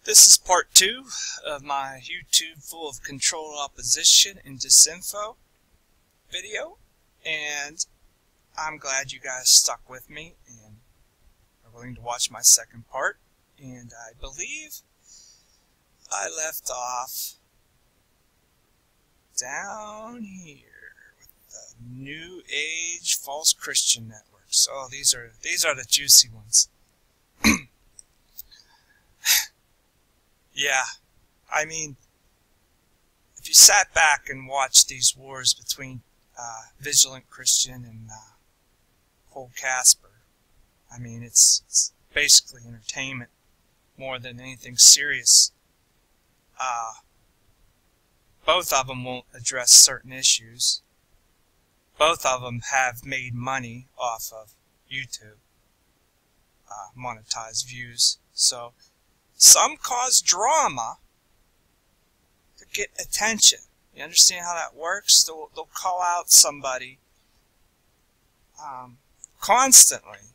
This is part 2 of my YouTube full of controlled opposition and disinfo video, and I'm glad you guys stuck with me and are willing to watch my second part. And I believe I left off down here with the New Age false Christian networks. Oh, these are the juicy ones. Yeah, I mean, if you sat back and watched these wars between Vigilant Christian and Cole Casper, I mean, it's basically entertainment more than anything serious. Both of them won't address certain issues. Both of them have made money off of YouTube, monetized views. So some cause drama to get attention. You understand how that works? They'll call out somebody constantly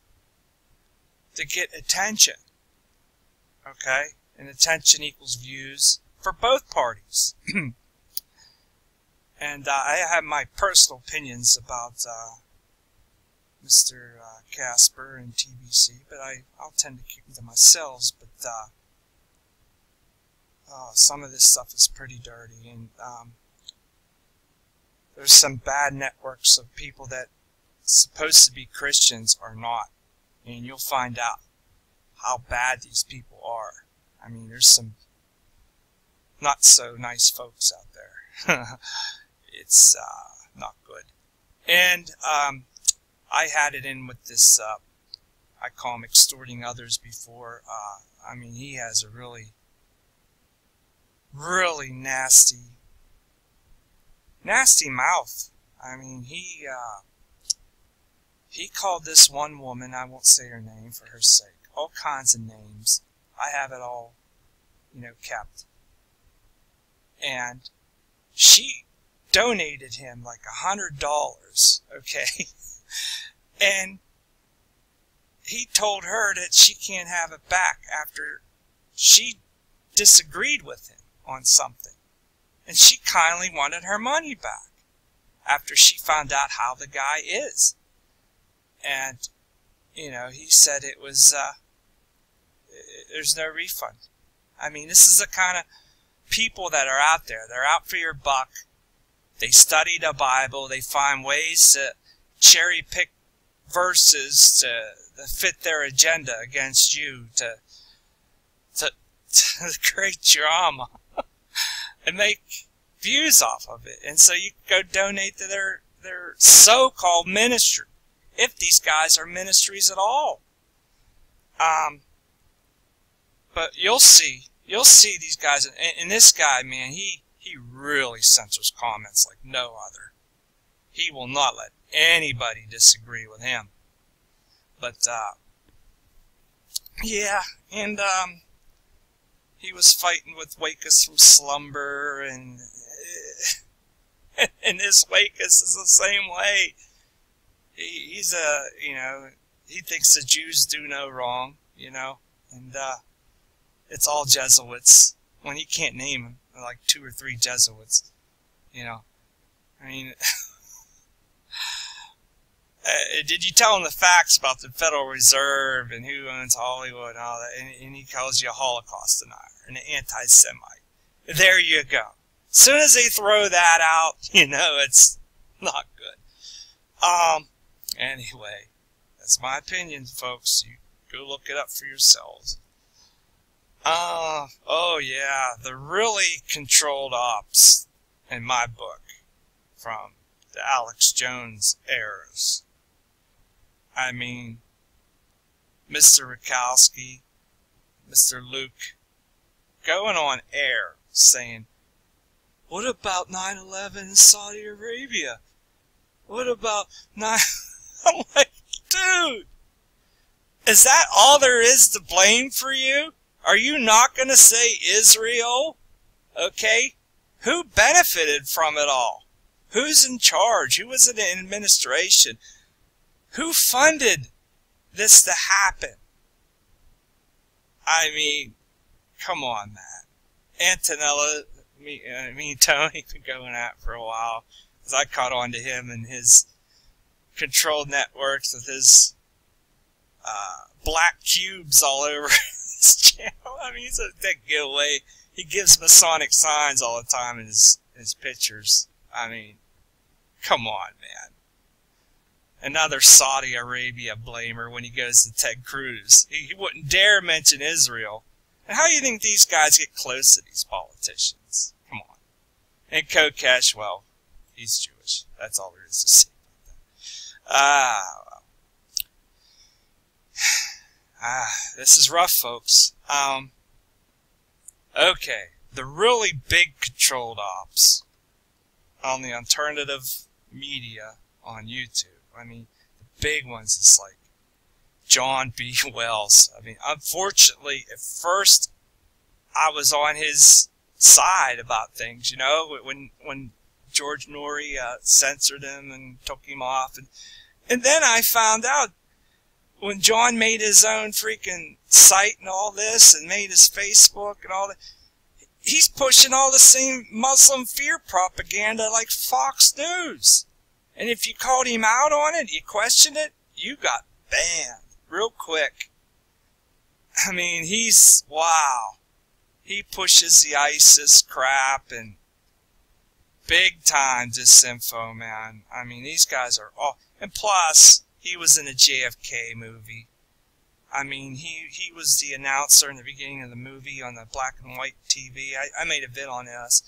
to get attention. Okay? And attention equals views for both parties. And I have my personal opinions about Mr. Casper and TBC, but I'll tend to keep them to myself. But some of this stuff is pretty dirty, and there's some bad networks of people that supposed to be Christians are not, and you'll find out how bad these people are. I mean, there's some not so nice folks out there. It's not good. And I had it in with this, I call him extorting others before. I mean, he has a really nasty mouth. I mean, he called this one woman, I won't say her name for her sake, all kinds of names. I have it all, kept. And she donated him like $100, okay? And he told her that she can't have it back after she disagreed with him on something. And she kindly wanted her money back after she found out how the guy is. And, he said it was, there's no refund. I mean, this is the kind of people that are out there. They're out for your buck. They study the Bible. They find ways to cherry pick verses to fit their agenda against you, to create drama and make views off of it. And so you go donate to their so-called ministry, if these guys are ministries at all. But you'll see these guys, and this guy, man, he really censors comments like no other. He will not let anybody disagree with him. But yeah, and he was fighting with Wake Us from Slumber, and this Wake Us is the same way. He's he thinks the Jews do no wrong, and it's all Jesuits, when he can't name them, like 2 or 3 Jesuits, I mean, did you tell him the facts about the Federal Reserve and who owns Hollywood and all that, and he calls you a Holocaust denier and an anti-Semite? There you go. As soon as they throw that out, it's not good. Anyway, that's my opinion, folks. You go look it up for yourselves. Oh yeah, the really controlled ops in my book from the Alex Jones eras. I mean, Mr. Rakowski, Mr. Luke, going on air saying, what about 9/11 in Saudi Arabia? What about 9... I'm like, dude, is that all there is to blame for you? Are you not going to say Israel? Okay? Who benefited from it all? Who's in charge? Who was in the administration? Who funded this to happen? I mean, come on, man. Antonella, me and Tony been going at for a while, because I caught on to him and his controlled networks with his black cubes all over his channel. I mean, he's a big giveaway. He gives Masonic signs all the time in his pictures. I mean, come on, man. Another Saudi Arabia blamer when he goes to Ted Cruz. He wouldn't dare mention Israel. And how do you think these guys get close to these politicians? Come on. And Kokesh, well, he's Jewish. That's all there is to say about that. This is rough, folks. Okay, the really big controlled ops on the alternative media on YouTube. I mean, the big ones is like John B. Wells. I mean, unfortunately, at first, I was on his side about things, you know, when George Norrie censored him and took him off. And then I found out when John made his own freaking site and all this and made his Facebook and all that, he's pushing all the same Muslim fear propaganda like Fox News. And if you called him out on it, you questioned it, you got banned real quick. I mean, wow. He pushes the ISIS crap and big time DISINFO, man. I mean, these guys are all... And plus, he was in a JFK movie. I mean, he was the announcer in the beginning of the movie on the black and white TV. I made a vid on this.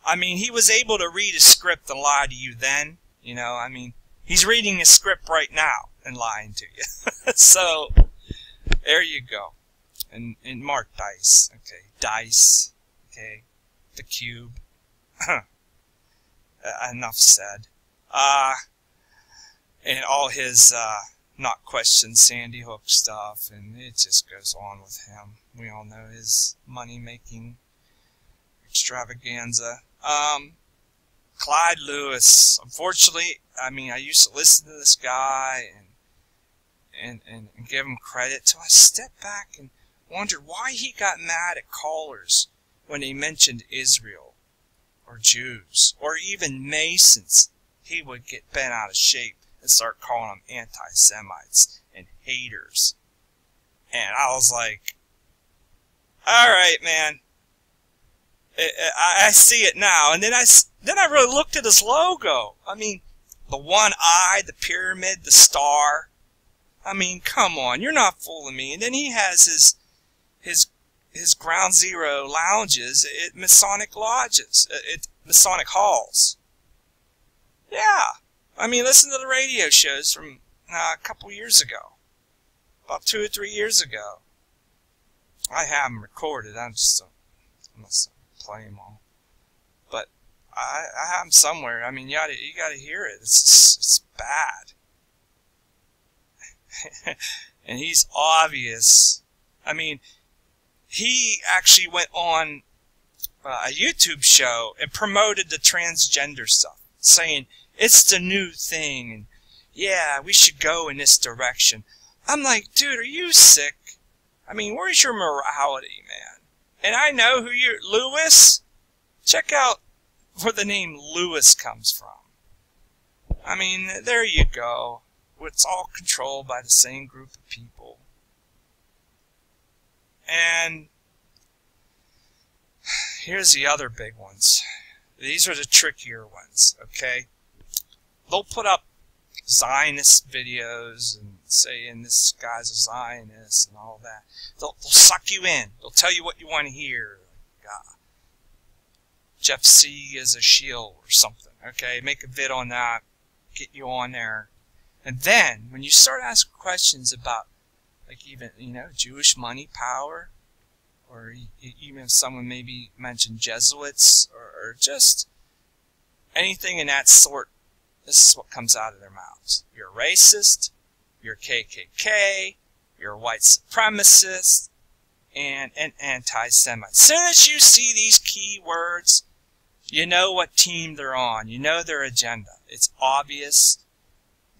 I mean, he was able to read a script and lie to you then. You know, I mean, he's reading a script right now and lying to you. So, there you go. And Mark Dice. Okay, Dice. Okay, the Cube. Enough said. And all his not question Sandy Hook stuff, and it just goes on with him. We all know his money-making extravaganza. Clyde Lewis. Unfortunately, I mean, I used to listen to this guy and give him credit till I stepped back and wondered why he got mad at callers when he mentioned Israel or Jews or even Masons. He would get bent out of shape and start calling them anti-Semites and haters. And I was like, all right, man. I see it now. And then I really looked at his logo. I mean, the one eye, the pyramid, the star. I mean, come on, you're not fooling me. And then he has his Ground Zero lounges at Masonic lodges, at Masonic halls. Yeah. I mean, listen to the radio shows from a couple years ago. About 2 or 3 years ago. I have them recorded. I'm not play them all. But I have them somewhere. I mean, you gotta hear it. It's bad. And he's obvious. I mean, he actually went on a YouTube show and promoted the transgender stuff, saying it's the new thing, and yeah, we should go in this direction. I'm like, dude, are you sick? I mean, where's your morality, man? And I know who you're, Lewis. Check out where the name Lewis comes from. I mean, there you go. It's all controlled by the same group of people. And here's the other big ones. These are the trickier ones, okay? They'll put up Zionist videos and saying this guy's a Zionist and all that. They'll suck you in. They'll tell you what you want to hear. Jeff C. is a shield or something, okay? Make a vid on that. Get you on there. And then, when you start asking questions about, like, even, you know, Jewish money power, or even if someone maybe mentioned Jesuits, or just anything in that sort, this is what comes out of their mouths. You're a racist, you're KKK, you're a white supremacist, and an anti-Semite. As soon as you see these key words, you know what team they're on. You know their agenda. It's obvious.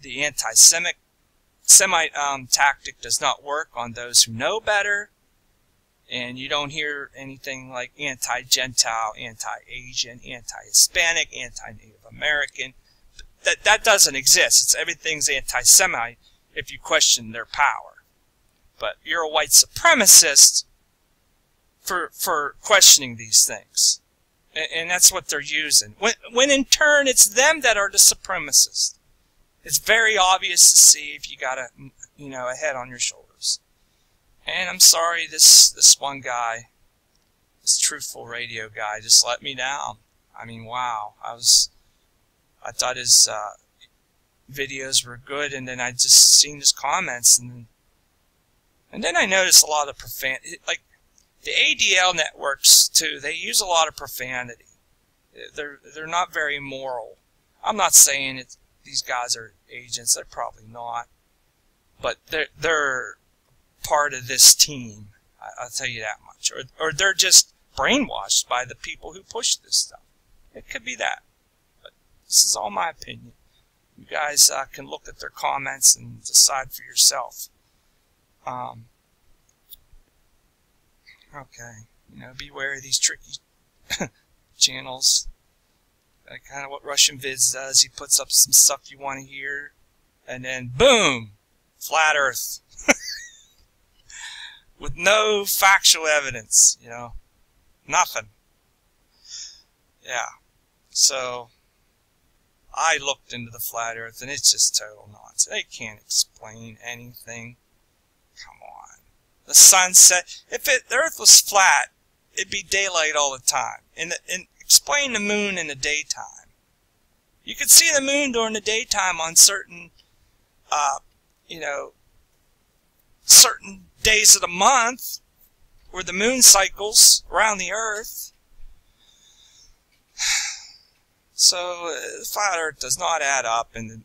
The anti-Semite tactic does not work on those who know better. And you don't hear anything like anti-Gentile, anti-Asian, anti-Hispanic, anti-Native American. That doesn't exist. Everything's anti-Semite if you question their power. But you're a white supremacist for questioning these things. And that's what they're using. When in turn, it's them that are the supremacists. It's very obvious to see if you got a head on your shoulders. And I'm sorry, this one guy, this Truthful Radio guy, just let me down. I mean, wow. I thought his videos were good, and then I just seen his comments, and then I noticed a lot of profanity. Like the ADL networks too, they use a lot of profanity. They're not very moral. I'm not saying these guys are agents. They're probably not, but they're part of this team. I'll tell you that much. Or they're just brainwashed by the people who push this stuff. It could be that. But this is all my opinion. You guys can look at their comments and decide for yourself. Okay. Beware of these tricky channels. Kind of what Russian Vids does. He puts up some stuff you want to hear, and then boom! Flat Earth. With no factual evidence, nothing. Yeah. So, I looked into the flat Earth, and it's just total nonsense. They can't explain anything. Come on. The sun set. If the Earth was flat, it'd be daylight all the time. And explain the moon in the daytime. You could see the moon during the daytime on certain, certain days of the month where the moon cycles around the Earth. So, flat Earth does not add up, and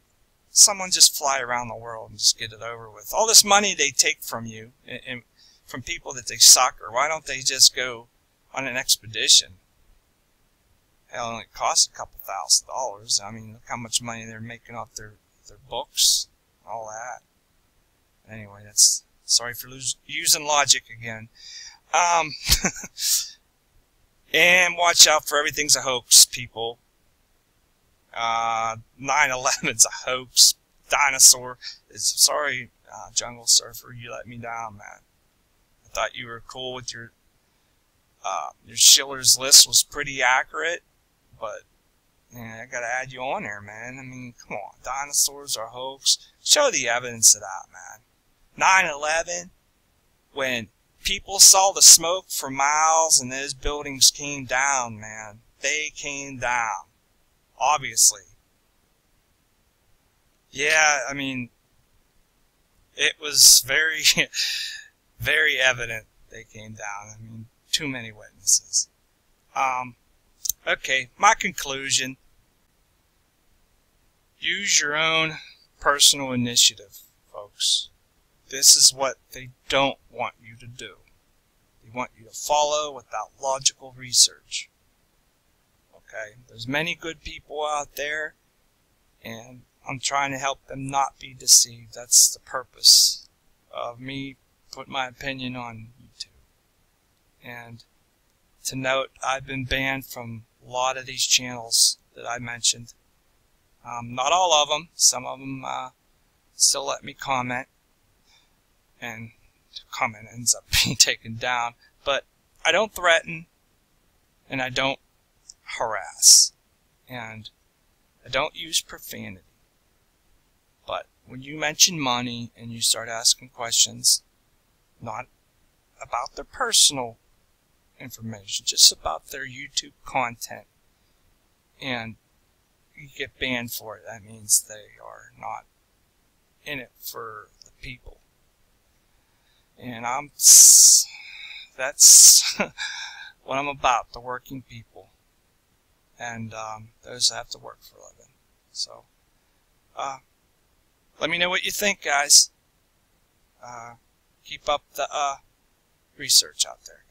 someone just fly around the world and just get it over with. All this money they take from you, and from people that they sucker, why don't they just go on an expedition? Hell, it costs a couple $1,000s. I mean, look how much money they're making off their books, all that. Anyway, that's sorry for using logic again. And watch out for everything's a hoax, people. 9/11's a hoax. Dinosaur. Sorry, Jungle Surfer, you let me down, man. I thought you were cool with your Schiller's List was pretty accurate, but I gotta add you on there, man. I mean, come on, dinosaurs are a hoax. Show the evidence of that, man. 9/11, when people saw the smoke for miles and those buildings came down, man. They came down. Obviously. Yeah, I mean, it was very, very evident they came down. I mean, too many witnesses. Okay, my conclusion. Use your own personal initiative, folks. This is what they don't want you to do. They want you to follow without logical research. Okay? There's many good people out there, and I'm trying to help them not be deceived. That's the purpose of me putting my opinion on YouTube. And to note, I've been banned from a lot of these channels that I mentioned. Not all of them. Some of them still let me comment, and the comment ends up being taken down. But I don't threaten, and I don't harass, and I don't use profanity. But when you mention money and you start asking questions, not about their personal information, just about their YouTube content, and you get banned for it, that means they are not in it for the people. And that's what I'm about, the working people, and those that have to work for a living. So let me know what you think, guys. Keep up the research out there.